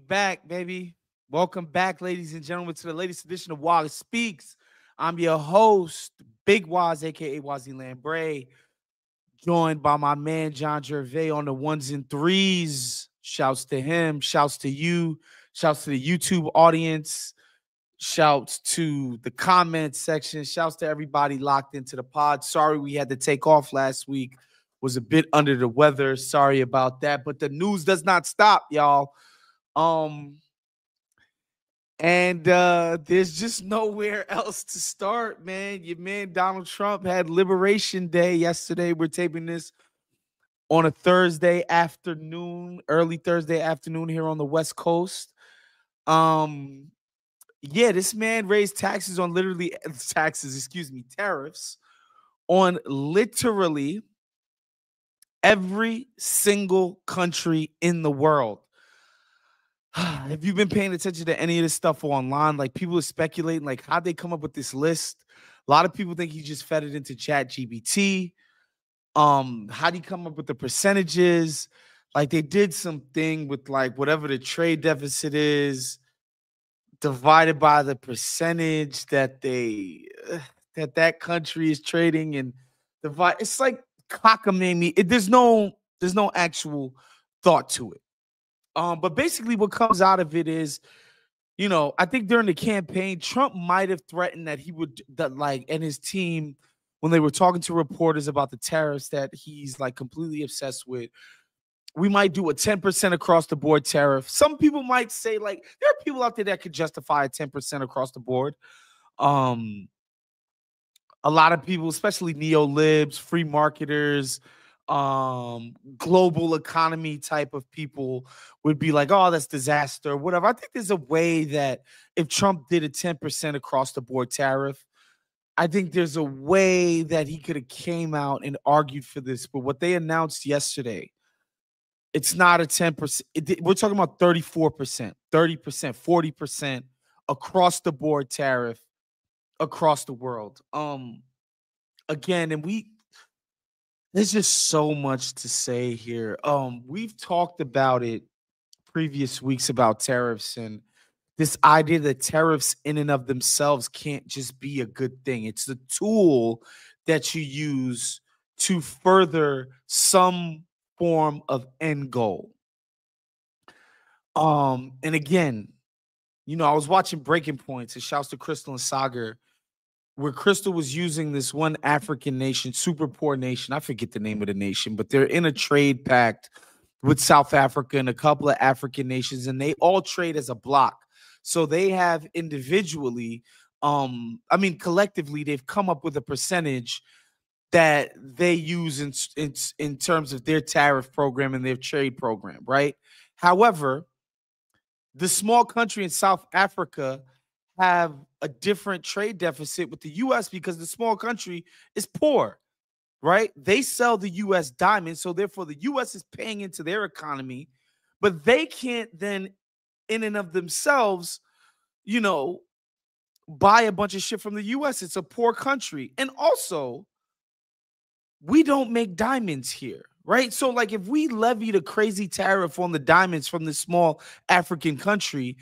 back, baby. Welcome back, ladies and gentlemen, to the latest edition of Wos Speaks. I'm your host, Big Wos AKA Wosny Lambre, joined by my man John Gervais on the ones and threes. Shouts to him, shouts to you, shouts to the YouTube audience, shouts to the comment section, shouts to everybody locked into the pod. Sorry we had to take off last week. Was a bit under the weather. Sorry about that, but the news does not stop, y'all. Um, and there's just nowhere else to start, man. Your man Donald Trump had Liberation Day yesterday. We're taping this on a Thursday afternoon, early Thursday afternoon here on the West Coast. Um, yeah, this man raised taxes on tariffs on literally every single country in the world. Have you been paying attention to any of this stuff online? Like, people are speculating, like, how'd they come up with this list? A lot of people think he just fed it into Chat GBT. How'd he come up with the percentages? Like, they did something with, like, whatever the trade deficit is divided by the percentage that that country is trading, and divide. It's like cockamamie. There's no actual thought to it. But basically what comes out of it is, I think during the campaign, Trump might have threatened that he would, and his team, when they were talking to reporters about the tariffs that he's like completely obsessed with, we might do a 10% across the board tariff. Some people might say, like, there are people out there that could justify a 10% across the board. A lot of people, especially neo-libs, free marketers, global economy type of people would be like, oh, that's disaster, whatever. I think there's a way that if Trump did a 10% across the board tariff, I think there's a way that he could have came out and argued for this. But what they announced yesterday, it's not a 10%. We're talking about 34%, 30%, 40% across the board tariff across the world. Again, and there's just so much to say here. We've talked about it previous weeks about tariffs, and this idea that tariffs in and of themselves can't just be a good thing. It's the tool that you use to further some form of end goal. And again, I was watching Breaking Points, and shouts to Crystal and Sagar, where Crystal was using this one African nation, super poor nation. I forget the name of the nation, but they're in a trade pact with South Africa and a couple of African nations, and they all trade as a block. So they have individually, collectively, they've come up with a percentage that they use in terms of their tariff program and their trade program, right? However, the small country in South Africa have a different trade deficit with the U.S. because the small country is poor, right? They sell the U.S. diamonds, so therefore the U.S. is paying into their economy, but they can't then, in and of themselves, buy a bunch of shit from the U.S. It's a poor country. And also, we don't make diamonds here, right? So, like, if we levied a crazy tariff on the diamonds from this small African country,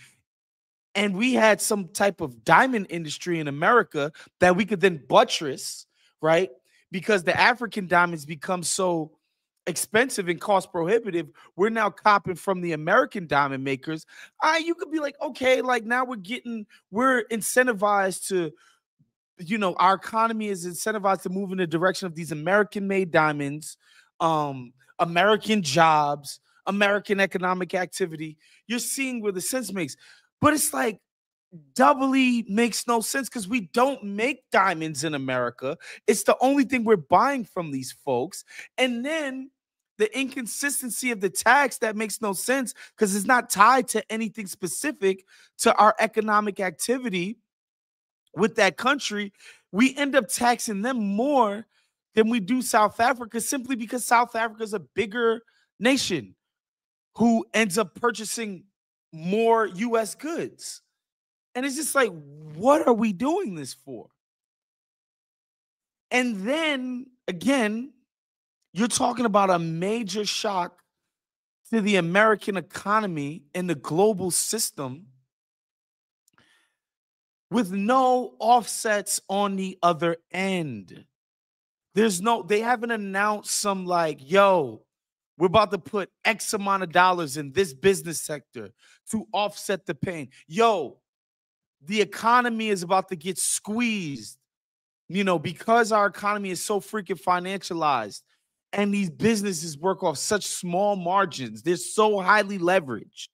and we had some type of diamond industry in America that we could then buttress, right? Because the African diamonds become so expensive and cost prohibitive, we're now copping from the American diamond makers. You could be like, okay, like, now we're incentivized to, our economy is incentivized to move in the direction of these American-made diamonds, American jobs, American economic activity. You're seeing where the sense makes. But it's like doubly makes no sense because we don't make diamonds in America. It's the only thing we're buying from these folks. And then the inconsistency of the tax that makes no sense because it's not tied to anything specific to our economic activity with that country. We end up taxing them more than we do South Africa simply because South Africa is a bigger nation who ends up purchasing more U.S. goods. And it's just like, what are we doing this for? And then, again, you're talking about a major shock to the American economy and the global system with no offsets on the other end. They haven't announced some like, yo, we're about to put X amount of dollars in this business sector to offset the pain. Yo, the economy is about to get squeezed, because our economy is so freaking financialized and these businesses work off such small margins. They're so highly leveraged.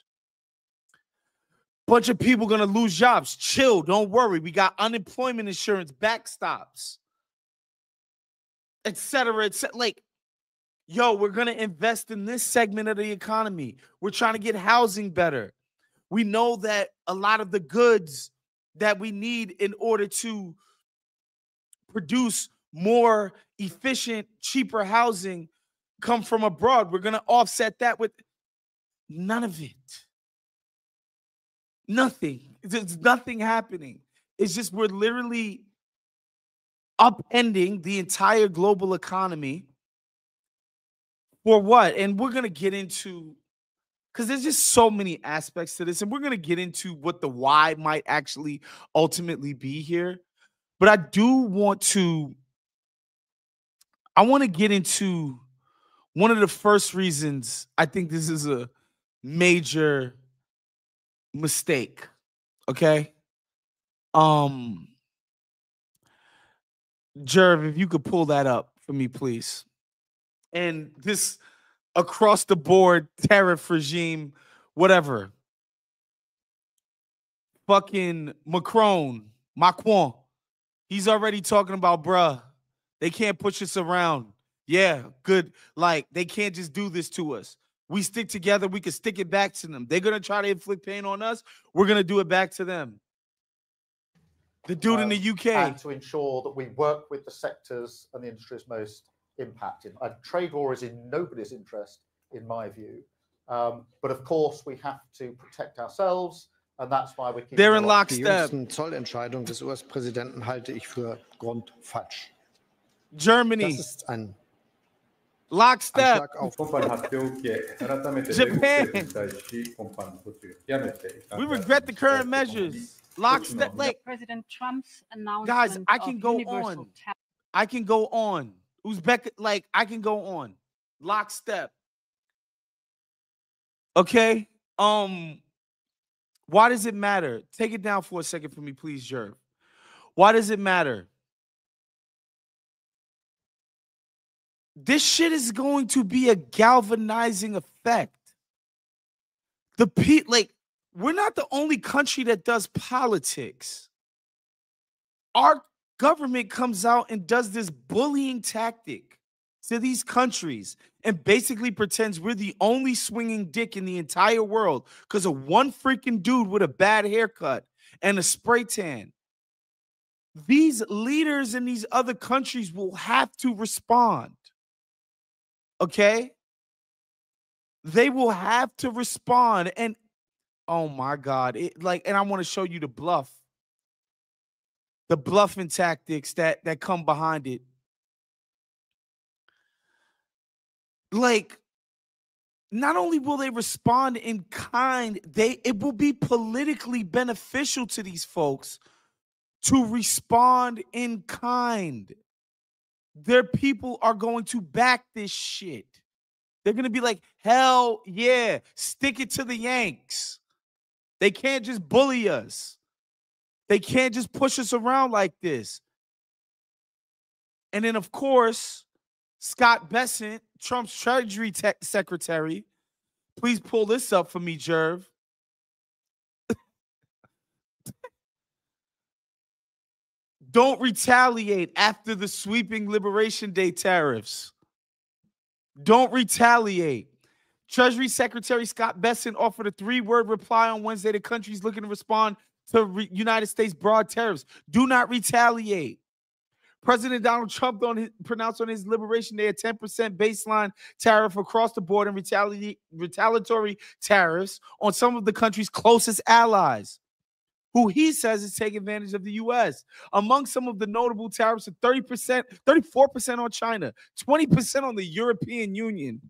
Bunch of people going to lose jobs. Chill, don't worry. We got unemployment insurance backstops, et cetera, et cetera. Like, yo, we're going to invest in this segment of the economy. We're trying to get housing better. We know that a lot of the goods that we need in order to produce more efficient, cheaper housing come from abroad. We're going to offset that with none of it. Nothing. There's nothing happening. It's just we're literally upending the entire global economy for what? And we're going to get into, because there's just so many aspects to this, and we're going to get into what the why might actually ultimately be here. But I want to get into one of the first reasons I think this is a major mistake. Okay. Jerv, if you could pull that up for me, please. And this across the board tariff regime, whatever. Fucking Macron, he's already talking about, bruh, they can't push us around. Yeah, good. Like, they can't just do this to us. We stick together. We can stick it back to them. They're going to try to inflict pain on us. We're going to do it back to them. The dude in the UK. And to ensure that we work with the sectors and the industries most impacted. A trade war is in nobody's interest, in my view. But of course, we have to protect ourselves. And that's why we keep They're in lockstep. Die jüngsten Zollentscheidungen des US-Präsidenten halte ich für grundfalsch. Germany. Das ist ein lockstep. Japan. We regret the current measures. Lockstep. Like President Trump's announcement. Guys, I can go on. I can go on. Uzbek, like, I can go on. Lockstep. Okay. Why does it matter? Take it down for a second for me, please, Jerv. Why does it matter? This shit is going to be a galvanizing effect. We're not the only country that does politics. Our government comes out and does this bullying tactic to these countries and basically pretends we're the only swinging dick in the entire world because of one freaking dude with a bad haircut and a spray tan. These leaders in these other countries will have to respond. Okay? They will have to respond. And oh my God. And I want to show you the bluff. The bluffing tactics that come behind it. Like, not only will they respond in kind, it will be politically beneficial to these folks to respond in kind. Their people are going to back this shit. They're going to be like, hell yeah, stick it to the Yanks. They can't just bully us. They can't just push us around like this. And then, of course, Scott Bessent, Trump's Treasury Secretary, please pull this up for me, Jerv. Don't retaliate after the sweeping Liberation Day tariffs. Don't retaliate. Treasury Secretary Scott Bessent offered a 3-word reply on Wednesday. The country's looking to respond to United States broad tariffs. Do not retaliate. President Donald Trump pronounced on his Liberation Day a 10% baseline tariff across the board and retaliatory tariffs on some of the country's closest allies, who he says is taking advantage of the U.S. Among some of the notable tariffs are 30%, 34% on China, 20% on the European Union.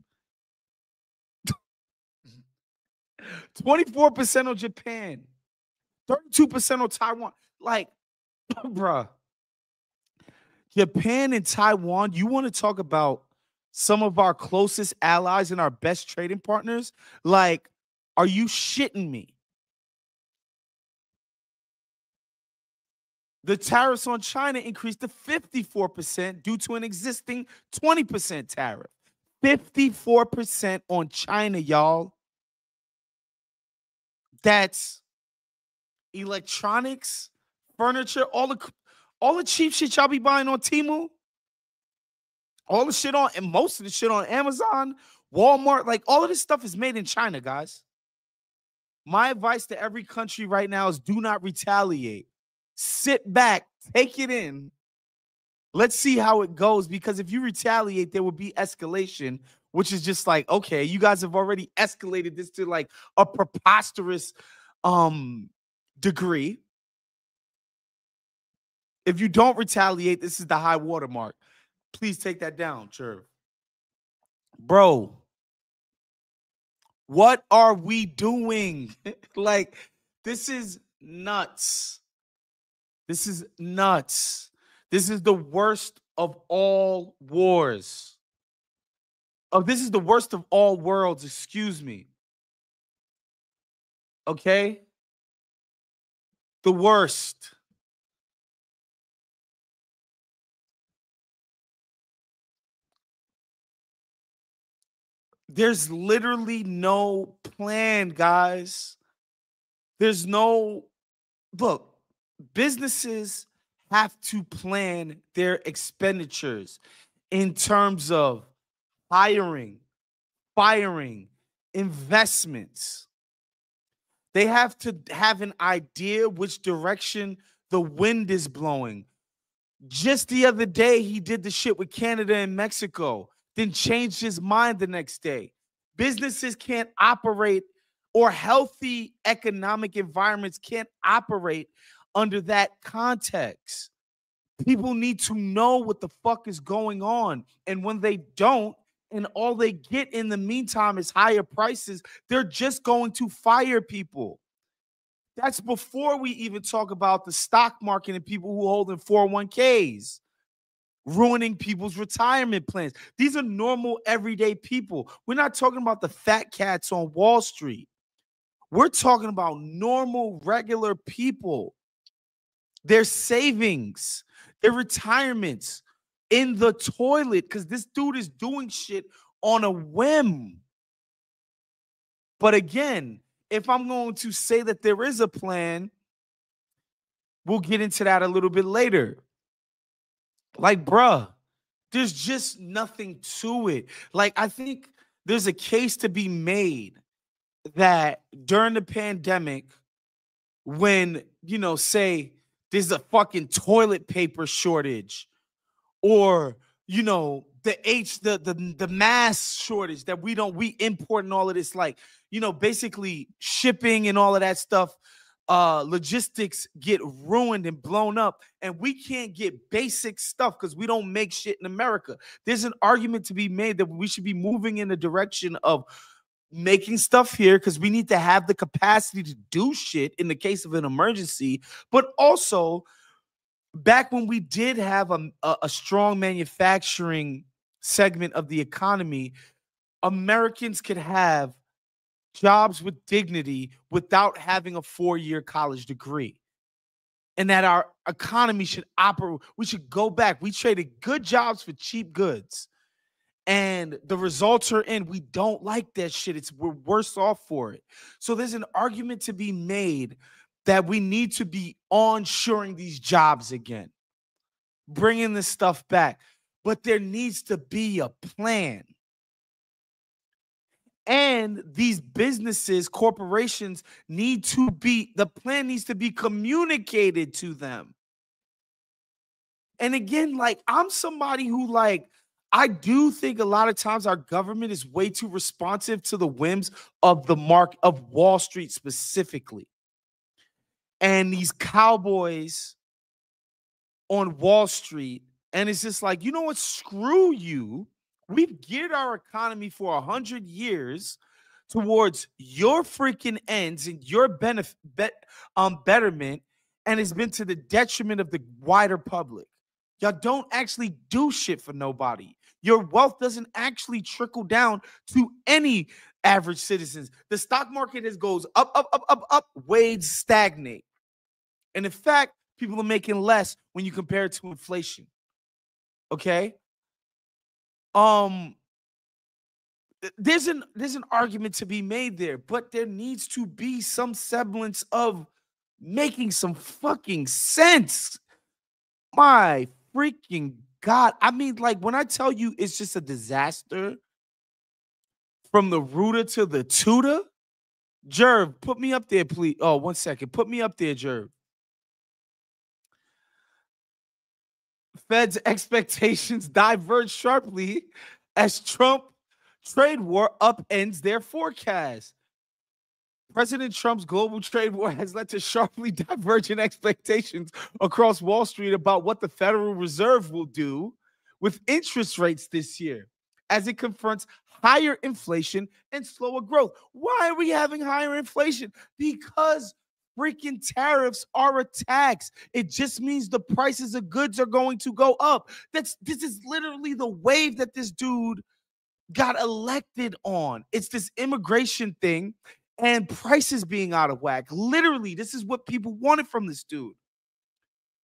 24% on Japan, 32% on Taiwan. Like, bruh, Japan and Taiwan, you want to talk about some of our closest allies and our best trading partners? Like, are you shitting me? The tariffs on China increased to 54% due to an existing 20% tariff. 54% on China, y'all. That's electronics, furniture, all the cheap shit y'all be buying on Temu, all the shit on, and most of the shit on Amazon, Walmart, like all of this stuff is made in China, guys. My advice to every country right now is do not retaliate. Sit back, take it in. Let's see how it goes, because if you retaliate, there will be escalation, which is just like, okay, you guys have already escalated this to like a preposterous degree. If you don't retaliate, this is the high watermark. Please take that down, sure. Bro, what are we doing? Like, this is nuts. This is nuts. This is the worst of all wars. Oh, this is the worst of all worlds, excuse me. Okay? The worst. There's literally no plan, guys. There's no, look, businesses have to plan their expenditures in terms of hiring, firing, investments. They have to have an idea which direction the wind is blowing. Just the other day, he did the shit with Canada and Mexico, then changed his mind the next day. Businesses can't operate, or healthy economic environments can't operate under that context. People need to know what the fuck is going on. And when they don't, and all they get in the meantime is higher prices, they're just going to fire people. That's before we even talk about the stock market and people who hold in 401ks, ruining people's retirement plans. These are normal, everyday people. We're not talking about the fat cats on Wall Street. We're talking about normal, regular people. Their savings, their retirements in the toilet, because this dude is doing shit on a whim. But again, if I'm going to say that there is a plan, we'll get into that a little bit later. Like, bruh, there's just nothing to it. Like, I think there's a case to be made that during the pandemic, when, you know, say there's a fucking toilet paper shortage, or, you know, the mass shortage that we import and all of this, like, you know, basically shipping and all of that stuff, logistics get ruined and blown up, and we can't get basic stuff because we don't make shit in America. There's an argument to be made that we should be moving in the direction of making stuff here because we need to have the capacity to do shit in the case of an emergency, but also back when we did have a strong manufacturing segment of the economy, Americans could have jobs with dignity without having a 4-year college degree. And that our economy should operate. We should go back. We traded good jobs for cheap goods. And the results are in. We don't like that shit. We're worse off for it. So there's an argument to be made that we need to be onshoring these jobs again, bringing this stuff back. But there needs to be a plan. And these businesses, corporations the plan needs to be communicated to them. And again, like, I'm somebody who, like, I do think a lot of times our government is way too responsive to the whims of the mark of Wall Street specifically. And these cowboys on Wall Street. And it's just like, you know what? Screw you. We've geared our economy for 100 years towards your freaking ends and your betterment, and it's been to the detriment of the wider public. Y'all don't actually do shit for nobody. Your wealth doesn't actually trickle down to any average citizens. The stock market goes up, up, up, up, up, waves stagnate. And in fact, people are making less when you compare it to inflation. Okay? There's an argument to be made there, but there needs to be some semblance of making some fucking sense. My freaking God. I mean, like, when I tell you it's just a disaster from the rooter to the tutor, Jerv, put me up there, please. Oh, 1 second. Put me up there, Jerv. Fed's expectations diverge sharply as Trump trade war upends their forecast. President Trump's global trade war has led to sharply divergent expectations across Wall Street about what the Federal Reserve will do with interest rates this year as it confronts higher inflation and slower growth. Why are we having higher inflation? Because freaking tariffs are a tax. It just means the prices of goods are going to go up. This is literally the wave that this dude got elected on. It's this immigration thing and prices being out of whack. Literally, this is what people wanted from this dude.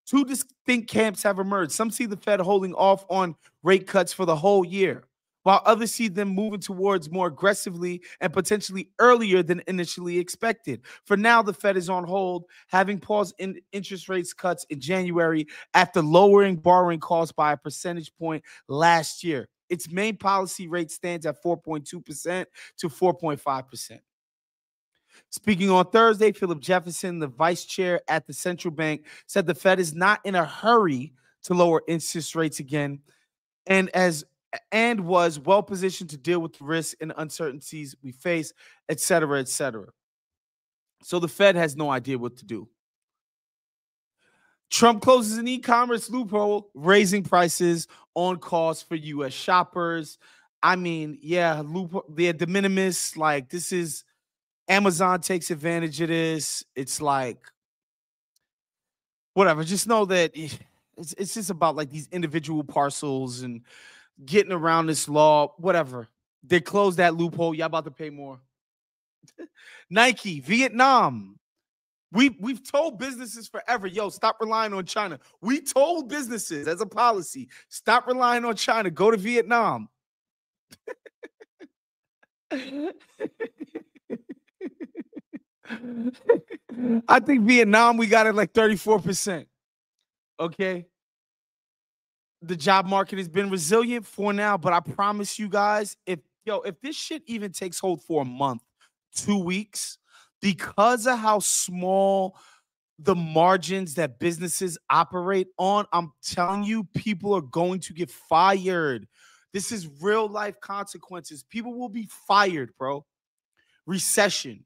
Two distinct camps have emerged. Some see the Fed holding off on rate cuts for the whole year, while others see them moving towards more aggressively and potentially earlier than initially expected. For now, the Fed is on hold, having paused interest rates cuts in January after lowering borrowing costs by a percentage point last year. Its main policy rate stands at 4.2% to 4.5%. Speaking on Thursday, Philip Jefferson, the vice chair at the central bank, said the Fed is not in a hurry to lower interest rates again and was well positioned to deal with the risks and uncertainties we face, et cetera, et cetera. So the Fed has no idea what to do. Trump closes an e-commerce loophole, raising prices on costs for U.S. shoppers. I mean, yeah, loophole, they're de minimis. Like, this is Amazon takes advantage of this. It's like, whatever. Just know that it's just about like these individual parcels and getting around this law, whatever. They closed that loophole. Y'all about to pay more. Nike, Vietnam. We've told businesses forever, yo, stop relying on China. We told businesses as a policy, stop relying on China. Go to Vietnam. I think Vietnam, we got it like 34%. Okay. The job market has been resilient for now, but I promise you guys, if this shit even takes hold for a month, 2 weeks, because of how small the margins that businesses operate on, I'm telling you, people are going to get fired. This is real life consequences. People will be fired, bro. Recession.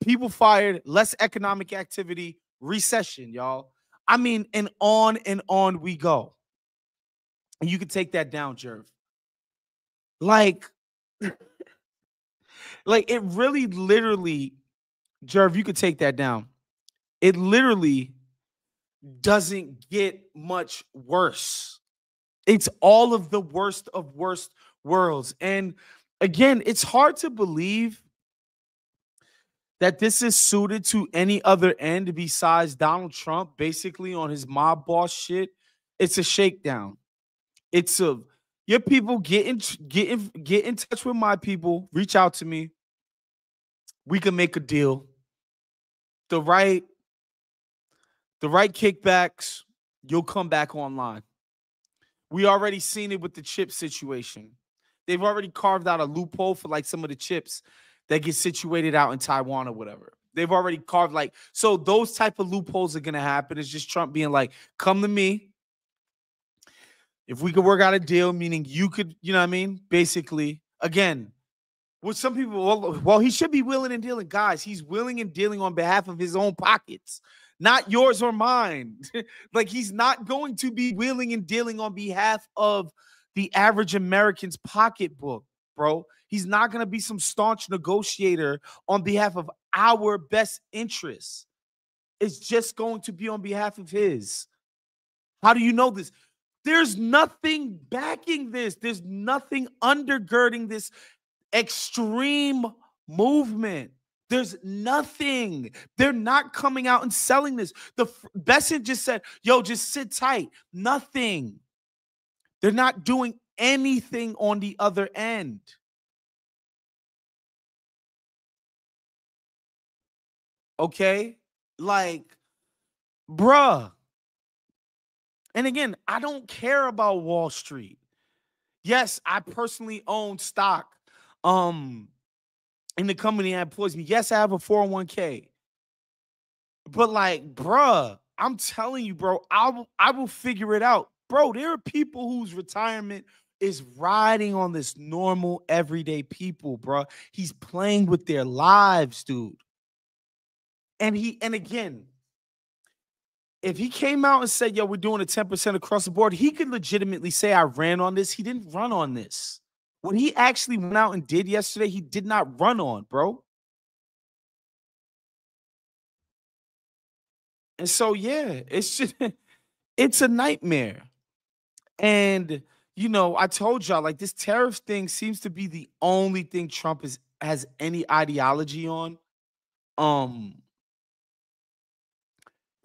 People fired, less economic activity, recession, y'all. I mean, and on we go. And you can take that down, Jerv. Like it really, literally, Jerv, you could take that down. It literally doesn't get much worse. It's all of the worst of worst worlds. And again, it's hard to believe that this is suited to any other end besides Donald Trump, basically on his mob boss shit. It's a shakedown. It's your people get in touch with my people. Reach out to me. We can make a deal. The right kickbacks, you'll come back online. We already seen it with the chip situation. They've already carved out a loophole for like some of the chips that get situated out in Taiwan or whatever. They've already carved so those type of loopholes are going to happen. It's just Trump being like, come to me. If we could work out a deal, meaning you could, you know what I mean? Basically, again, with some people, well, he should be willing and dealing. Guys, he's willing and dealing on behalf of his own pockets, not yours or mine. Like, he's not going to be willing and dealing on behalf of the average American's pocketbook. bro. He's not going to be some staunch negotiator on behalf of our best interests. It's just going to be on behalf of his. How do you know this? There's nothing backing this. There's nothing undergirding this extreme movement. There's nothing. They're not coming out and selling this. Besson just said, yo, just sit tight. Nothing. They're not doing anything on the other end. Okay? Like, bruh. And again, I don't care about Wall Street. Yes, I personally own stock in the company that employs me. Yes, I have a 401k. But like, bruh, I'm telling you, bro, I will figure it out. Bro, there are people whose retirement is riding on this normal, everyday people, bro. He's playing with their lives, dude. And again, if he came out and said, yo, we're doing a 10% across the board, he could legitimately say I ran on this. He didn't run on this. What he actually went out and did yesterday, he did not run on, bro. And so, yeah, it's just, it's a nightmare. And, you know, I told y'all, like, this tariff thing seems to be the only thing Trump has any ideology on.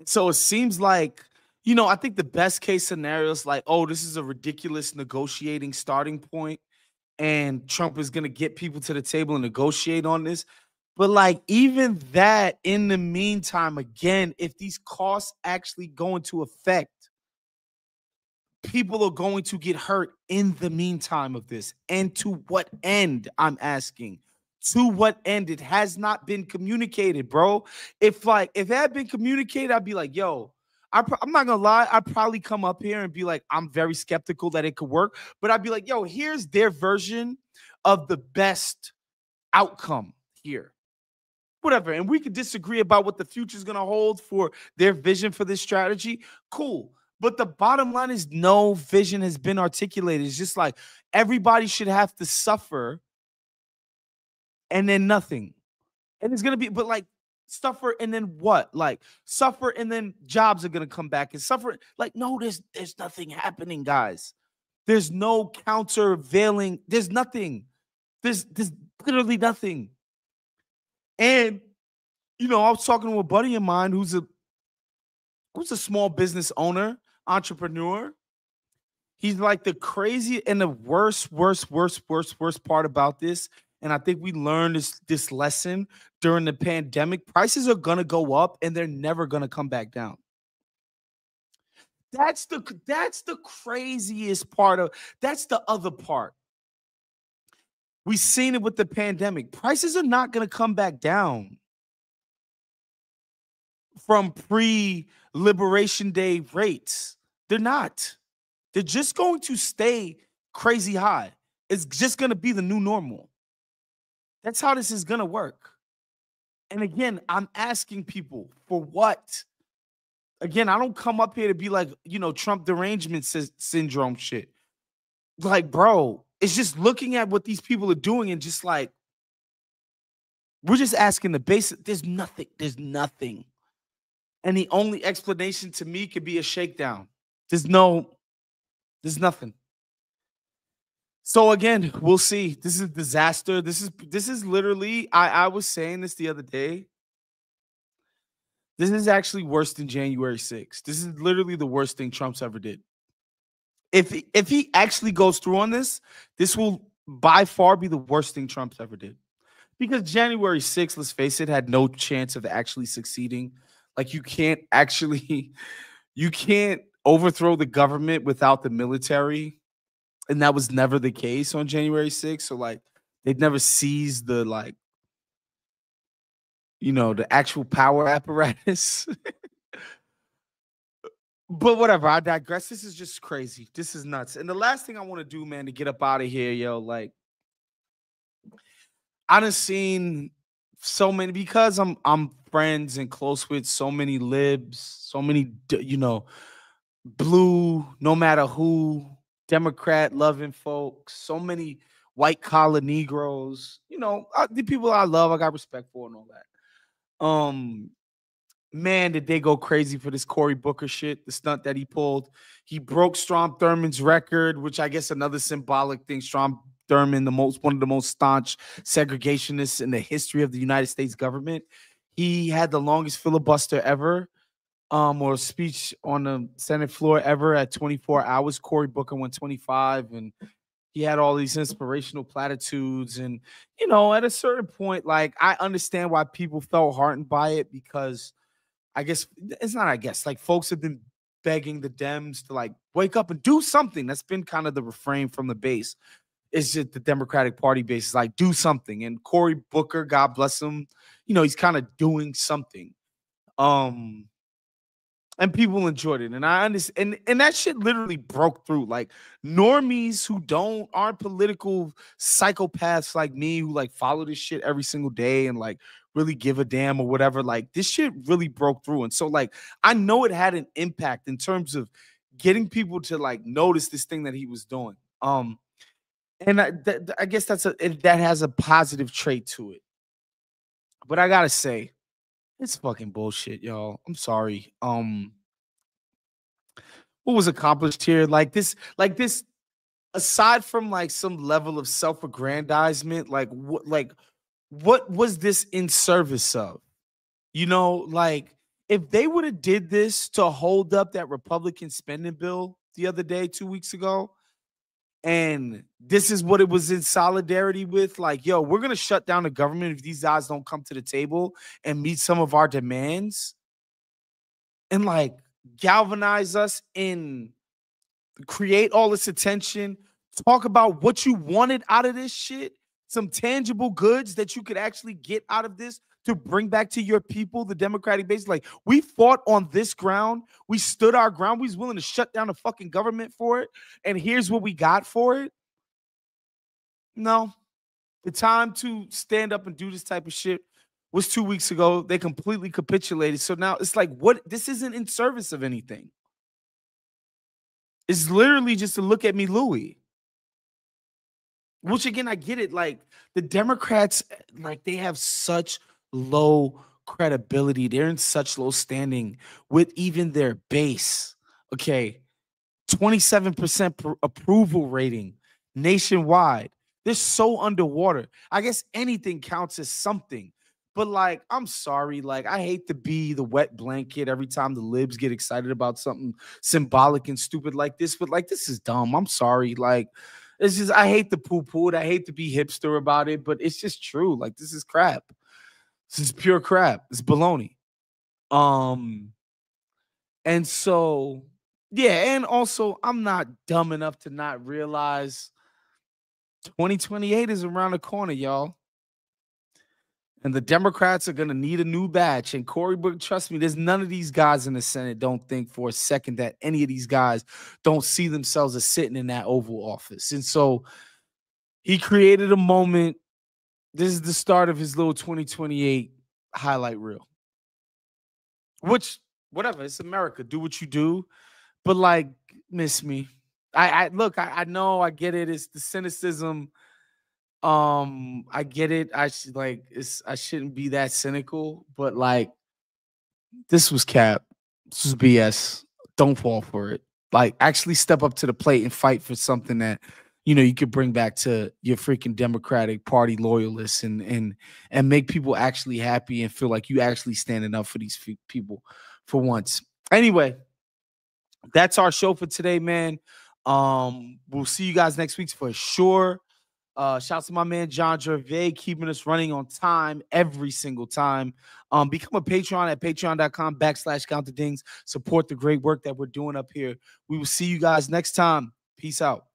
So it seems like, you know, I think the best case scenario is like, oh, this is a ridiculous negotiating starting point, and Trump is going to get people to the table and negotiate on this. But like, even that, in the meantime, again, if these costs actually go into effect, people are going to get hurt in the meantime of this. And to what end, I'm asking? To what end? It has not been communicated, bro. If it had been communicated, I'd be like, yo, I'm not gonna lie, I'd probably come up here and be like, I'm very skeptical that it could work. But I'd be like, yo, here's their version of the best outcome here. Whatever. And we could disagree about what the future is gonna hold for their vision for this strategy. Cool. But the bottom line is no vision has been articulated. It's just like everybody should have to suffer and then nothing. And it's going to be, but like, suffer and then what? Like, suffer and then jobs are going to come back and suffer. Like, no, there's nothing happening, guys. There's no countervailing. There's nothing. There's literally nothing. And, you know, I was talking to a buddy of mine who's a small business owner, entrepreneur. He's like, the crazy and the worst part about this. And I think we learned this lesson during the pandemic. Prices are going to go up and they're never going to come back down. That's the craziest part of, that's the other part. We've seen it with the pandemic. Prices are not going to come back down from pre-Liberation Day rates. They're not. They're just going to stay crazy high. It's just going to be the new normal. That's how this is going to work. And again, I'm asking people for what? Again, I don't come up here to be like, you know, Trump derangement syndrome shit. Like, bro, it's just looking at what these people are doing and just like, we're just asking the basic. There's nothing. And the only explanation to me could be a shakedown. There's nothing. So again, we'll see. This is a disaster. This is literally, I was saying this the other day. This is actually worse than January 6th. This is literally the worst thing Trump's ever did. If he actually goes through on this, this will by far be the worst thing Trump's ever did. Because January 6th, let's face it, had no chance of actually succeeding. Like, you can't overthrow the government without the military. And that was never the case on January 6th. So, like, they'd never seized the, like, you know, the actual power apparatus. But whatever, I digress. This is just crazy. This is nuts. And the last thing I want to do, man, to get up out of here, yo, like, I done seen so many, because I'm friends and close with so many libs, so many, you know, blue, no matter who, Democrat loving folks, so many white collar Negroes, the people I love, I got respect for and all that. Man, did they go crazy for this Cory Booker shit, the stunt that he pulled. He broke Strom Thurmond's record, which I guess another symbolic thing. Strom Thurmond, one of the most staunch segregationists in the history of the United States government. He had the longest filibuster ever, or speech on the Senate floor ever at 24 hours. Cory Booker went 25, and he had all these inspirational platitudes. And, at a certain point, like, I understand why people felt heartened by it, because like, folks have been begging the Dems to, like, wake up and do something. That's been kind of the refrain from the base. It's just the Democratic Party base is like, do something. And Cory Booker, God bless him, he's kind of doing something. And people enjoyed it. And I understand. And that shit literally broke through. Like, normies who aren't political psychopaths like me, who, like, follow this shit every single day and, like, really give a damn or whatever. Like, this shit really broke through. And so, like, I know it had an impact in terms of getting people to, like, notice this thing that he was doing. And I guess that has a positive trait to it. But I gotta say, it's fucking bullshit, y'all. I'm sorry. What was accomplished here? Like this, aside from, like, some level of self-aggrandizement, like what was this in service of? Like, if they would have did this to hold up that Republican spending bill the other day, 2 weeks ago, and this is what it was in solidarity with, like, yo, we're going to shut down the government if these guys don't come to the table and meet some of our demands and, like, galvanize us and create all this attention, talk about what you wanted out of this shit, some tangible goods that you could actually get out of this to bring back to your people, the Democratic base. Like, we fought on this ground. We stood our ground. We was willing to shut down the fucking government for it. And here's what we got for it. No, the time to stand up and do this type of shit was 2 weeks ago. They completely capitulated. So now it's like, what? This isn't in service of anything. It's literally just to look at me, Louis. Which, again, I get it. Like, the Democrats, like, they have such low credibility. They're in such low standing with even their base. Okay. 27% approval rating nationwide. They're so underwater. I guess anything counts as something. But, like, I'm sorry. Like, I hate to be the wet blanket every time the libs get excited about something symbolic and stupid like this. But, like, this is dumb. I'm sorry. Like, it's just, I hate to poo-poo it. I hate to be hipster about it. But it's just true. Like, this is crap. This is pure crap. It's baloney. And so, yeah. And also, I'm not dumb enough to not realize 2028 is around the corner, y'all. And the Democrats are going to need a new batch. And Cory Booker, trust me, there's none of these guys in the Senate don't think for a second that any of these guys don't see themselves as sitting in that Oval Office. And so he created a moment. This is the start of his little 2028 highlight reel. Which, whatever, it's America. Do what you do. But, like, miss me. I know, I get it. It's the cynicism. I get it. I shouldn't be that cynical, but, like, this was cap. This was BS. Don't fall for it. Like, actually step up to the plate and fight for something that, you could bring back to your freaking Democratic Party loyalists and make people actually happy and feel like you actually standing up for these people for once. Anyway, that's our show for today, man. We'll see you guys next week for sure. Shout out to my man John Gervais, keeping us running on time every single time. Become a Patreon at patreon.com/countthedings. Support the great work that we're doing up here. We will see you guys next time. Peace out.